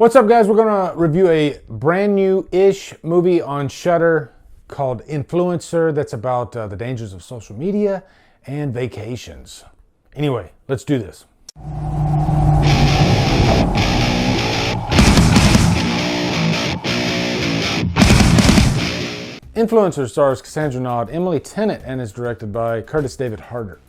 What's up, guys? We're gonna review a brand new-ish movie on Shudder called Influencer that's about the dangers of social media and vacations. Anyway, let's do this. Influencer stars Cassandra Nod, Emily Tennant, and is directed by Curtis David Harder.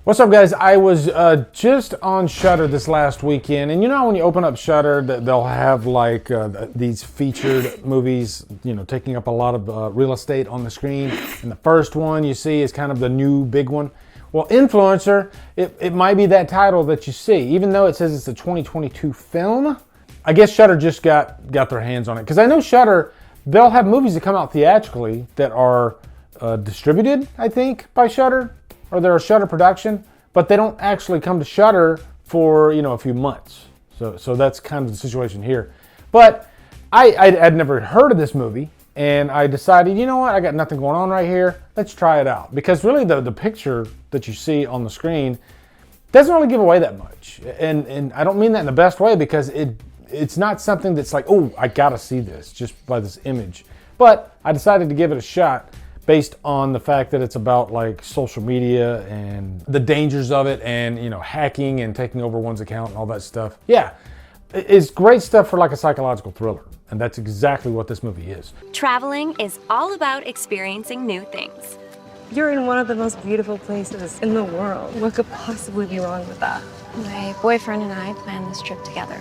What's up, guys? I was just on Shudder this last weekend, and you know when you open up Shudder, they'll have like these featured movies, you know, taking up a lot of real estate on the screen. And the first one you see is kind of the new big one. Well, Influencer, it might be that title that you see, even though it says it's a 2022 film. I guess Shudder just got their hands on it, because I know Shudder, they'll have movies that come out theatrically that are distributed, I think, by Shudder. Or they're a Shudder production, but they don't actually come to Shudder for, you know, a few months. So that's kind of the situation here. But I'd never heard of this movie, and I decided, you know what, I got nothing going on right here. Let's try it out. Because really the picture that you see on the screen doesn't really give away that much. And I don't mean that in the best way, because it's not something that's like, oh, I gotta see this just by this image. But I decided to give it a shot, based on the fact that it's about like social media and the dangers of it, and you know, hacking and taking over one's account and all that stuff. Yeah, it's great stuff for like a psychological thriller, and that's exactly what this movie is. Traveling is all about experiencing new things. You're in one of the most beautiful places in the world. What could possibly be wrong with that? My boyfriend and I planned this trip together,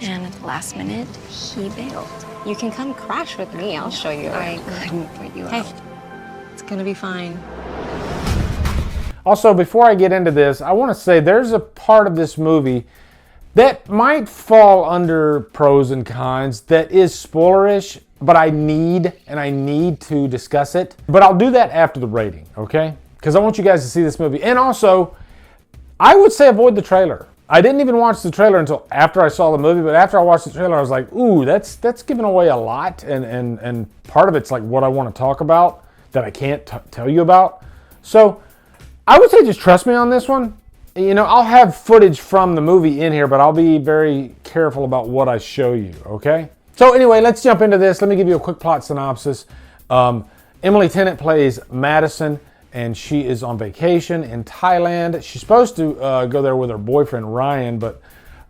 and at the last minute, he bailed. You can come crash with me. I'll show you. I couldn't put you out. It's gonna be fine. Also, before I get into this, I want to say there's a part of this movie that might fall under pros and cons that is spoilerish, but I need to discuss it. But I'll do that after the rating, okay? Because I want you guys to see this movie. And also, I would say avoid the trailer. I didn't even watch the trailer until after I saw the movie, but after I watched the trailer, I was like, ooh, that's giving away a lot, and part of it's like what I want to talk about that I can't tell you about. So I would say just trust me on this one. You know, I'll have footage from the movie in here, but I'll be very careful about what I show you, okay? So anyway, let's jump into this. Let me give you a quick plot synopsis. Emily Tennant plays Madison, and she is on vacation in Thailand. She's supposed to go there with her boyfriend, Ryan, but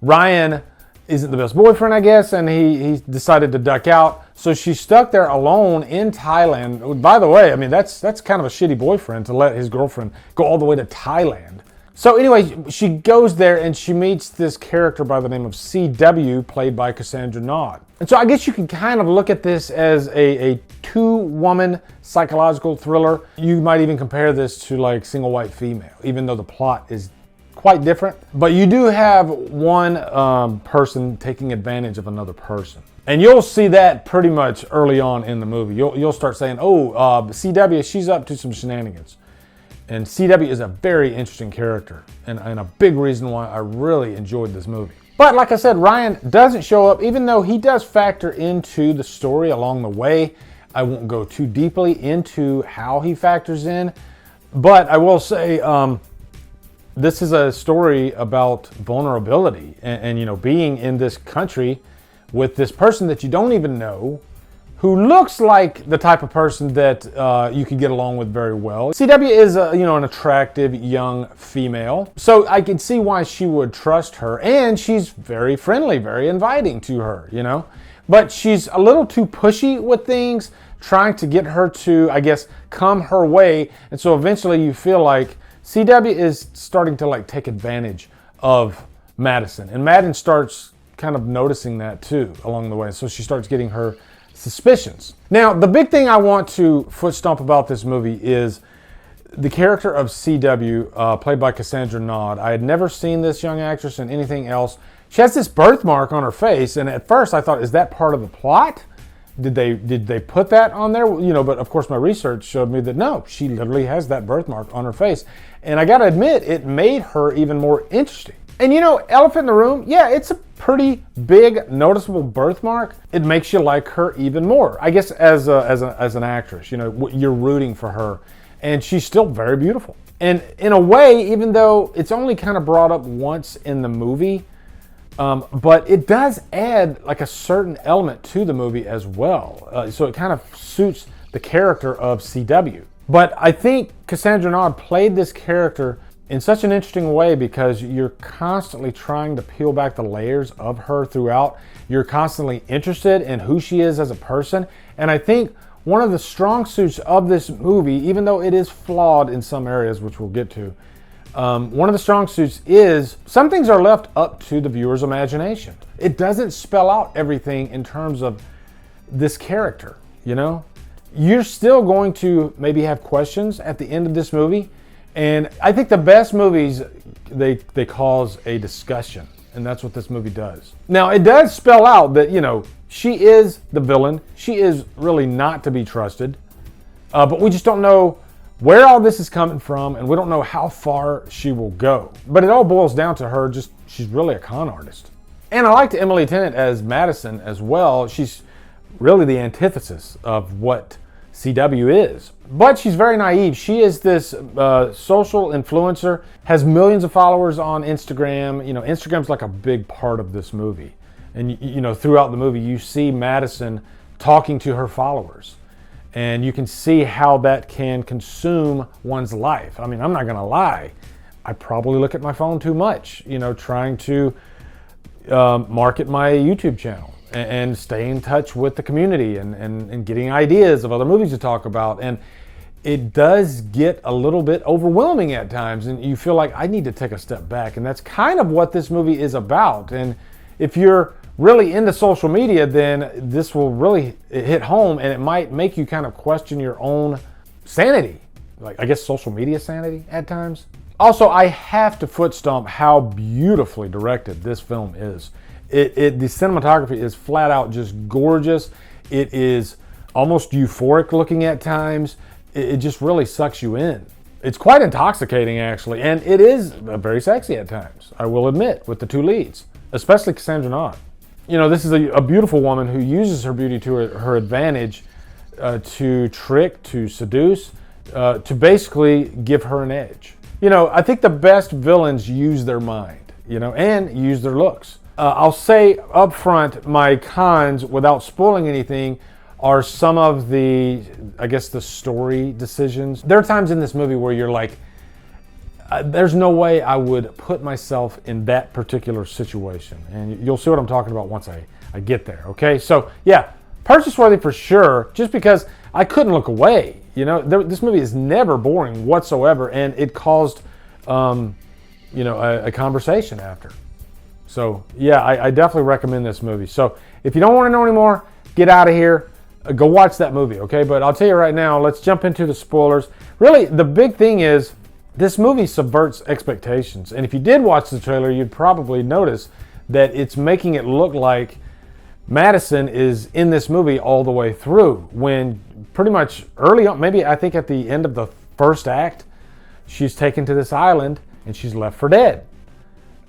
Ryan isn't the best boyfriend, I guess, and he decided to duck out. So she's stuck there alone in Thailand. By the way, I mean, that's kind of a shitty boyfriend to let his girlfriend go all the way to Thailand. So anyway, she goes there and she meets this character by the name of CW, played by Cassandra Nod. And so I guess you can kind of look at this as a two-woman psychological thriller. You might even compare this to like Single White Female, even though the plot is quite different. But you do have one person taking advantage of another person. And you'll see that pretty much early on in the movie. You'll start saying, oh, CW, she's up to some shenanigans. And CW is a very interesting character, and a big reason why I really enjoyed this movie. But like I said, Ryan doesn't show up, even though he does factor into the story along the way. I won't go too deeply into how he factors in, but I will say this is a story about vulnerability and you know, being in this country with this person that you don't even know, who looks like the type of person that you could get along with very well. CW is an attractive young female, so I can see why she would trust her, and she's very friendly, very inviting to her, you know. But she's a little too pushy with things, trying to get her to, I guess, come her way, and so eventually you feel like CW is starting to like take advantage of Madison, and Madden starts kind of noticing that too along the way, so she starts getting her suspicions. Now, the big thing I want to foot stomp about this movie is the character of CW, played by Cassandra Nod. I had never seen this young actress in anything else. She has this birthmark on her face, and at first I thought, is that part of the plot? Did they put that on there? You know, but of course my research showed me that no, she literally has that birthmark on her face. And I gotta admit, it made her even more interesting. And you know, elephant in the room, yeah, it's a pretty big, noticeable birthmark. It makes you like her even more. I guess as an actress, you know, you're rooting for her. And she's still very beautiful. And in a way, even though it's only kind of brought up once in the movie, But it does add like a certain element to the movie as well. So it kind of suits the character of CW. But I think Cassandra Nod played this character in such an interesting way because you're constantly trying to peel back the layers of her throughout. You're constantly interested in who she is as a person. And I think one of the strong suits of this movie, even though it is flawed in some areas, which we'll get to, one of the strong suits is some things are left up to the viewer's imagination. It doesn't spell out everything in terms of this character, you know? You're still going to maybe have questions at the end of this movie. And I think the best movies, they cause a discussion. And that's what this movie does. Now, it does spell out that, you know, she is the villain. She is really not to be trusted. But we just don't know where all this is coming from, and we don't know how far she will go. But it all boils down to her just, she's really a con artist. And I liked Emily Tennant as Madison as well. She's really the antithesis of what CW is. But she's very naive. She is this social influencer, has millions of followers on Instagram. You know, Instagram's like a big part of this movie. And, you know, throughout the movie, you see Madison talking to her followers. And you can see how that can consume one's life. I mean, I'm not going to lie. I probably look at my phone too much, you know, trying to market my YouTube channel and stay in touch with the community and getting ideas of other movies to talk about. And it does get a little bit overwhelming at times, and you feel like I need to take a step back. And that's kind of what this movie is about. And if you're really into social media, then this will really hit home, and it might make you kind of question your own sanity. Like, I guess social media sanity at times. Also, I have to foot stomp how beautifully directed this film is. The cinematography is flat out just gorgeous. It is almost euphoric looking at times. It just really sucks you in. It's quite intoxicating, actually, and it is very sexy at times, I will admit, with the two leads, especially Cassandra Nod. You know, this is a beautiful woman who uses her beauty to her advantage to trick, to seduce, to basically give her an edge. You know, I think the best villains use their mind, you know, and use their looks. I'll say up front, my cons, without spoiling anything, are some of the, I guess, the story decisions. There are times in this movie where you're like, there's no way I would put myself in that particular situation. And you'll see what I'm talking about once I get there, okay? So, yeah, purchase worthy for sure, just because I couldn't look away. You know, this movie is never boring whatsoever, and it caused, you know, a conversation after. So, yeah, I definitely recommend this movie. So, if you don't want to know anymore, get out of here. Go watch that movie, okay? But I'll tell you right now, let's jump into the spoilers. Really, the big thing is, this movie subverts expectations. And if you did watch the trailer, you'd probably notice that it's making it look like Madison is in this movie all the way through. When pretty much early on, maybe I think at the end of the first act, she's taken to this island and she's left for dead.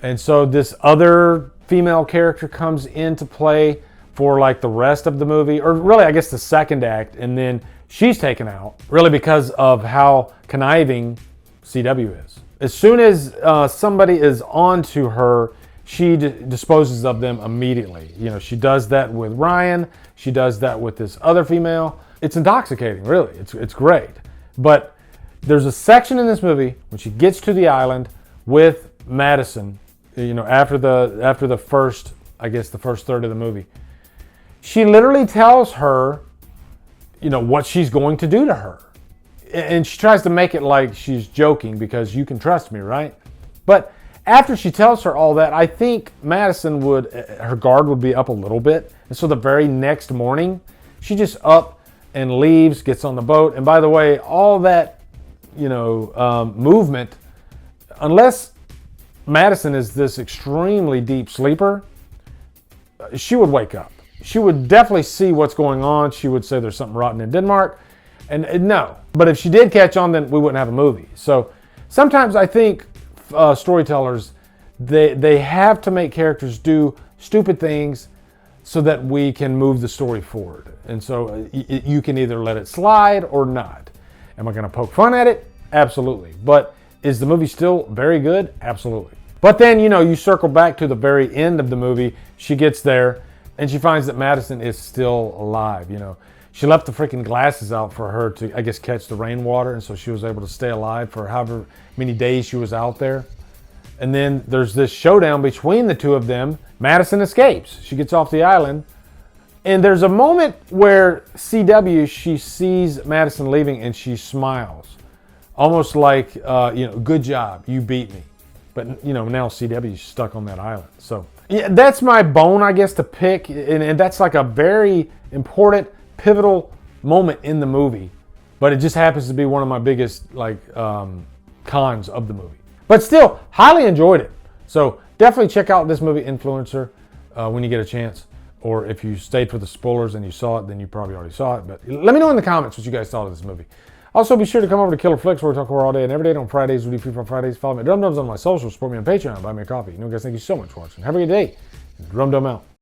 And so this other female character comes into play for like the rest of the movie, or really I guess the second act, and then she's taken out, really because of how conniving CW is. As soon as somebody is on to her, she disposes of them immediately. You know, she does that with Ryan. She does that with this other female. It's intoxicating, really. It's great. But there's a section in this movie when she gets to the island with Madison, you know, after the first, I guess the first third of the movie. She literally tells her, you know, what she's going to do to her. And she tries to make it like she's joking because you can trust me, right? But after she tells her all that, I think Madison her guard would be up a little bit. And so the very next morning, she just up and leaves, gets on the boat. And by the way, all that, you know, movement, unless Madison is this extremely deep sleeper, she would wake up. She would definitely see what's going on. She would say there's something rotten in Denmark. And no, but if she did catch on, then we wouldn't have a movie. So sometimes I think storytellers, they have to make characters do stupid things so that we can move the story forward. And so you can either let it slide or not. Am I going to poke fun at it? Absolutely. But is the movie still very good? Absolutely. But then, you know, you circle back to the very end of the movie. She gets there and she finds that Madison is still alive, you know. She left the freaking glasses out for her to, I guess, catch the rainwater. And so she was able to stay alive for however many days she was out there. And then there's this showdown between the two of them. Madison escapes. She gets off the island. And there's a moment where CW, she sees Madison leaving and she smiles. Almost like, you know, good job, you beat me. But, you know, now CW is stuck on that island. So, yeah, that's my bone, I guess, to pick. And that's like a very important, pivotal moment in the movie. But it just happens to be one of my biggest, like, cons of the movie. But still, highly enjoyed it. So, definitely check out this movie, Influencer, when you get a chance. Or if you stayed for the spoilers and you saw it, then you probably already saw it. But let me know in the comments what you guys thought of this movie. Also, be sure to come over to Killer Flicks, where we talk horror all day and every day. On Fridays, we do Free for Fridays. Follow me at Drumdums on my socials. Support me on Patreon. Buy me a coffee. You know, guys, thank you so much for watching. Have a good day. Drumdum out.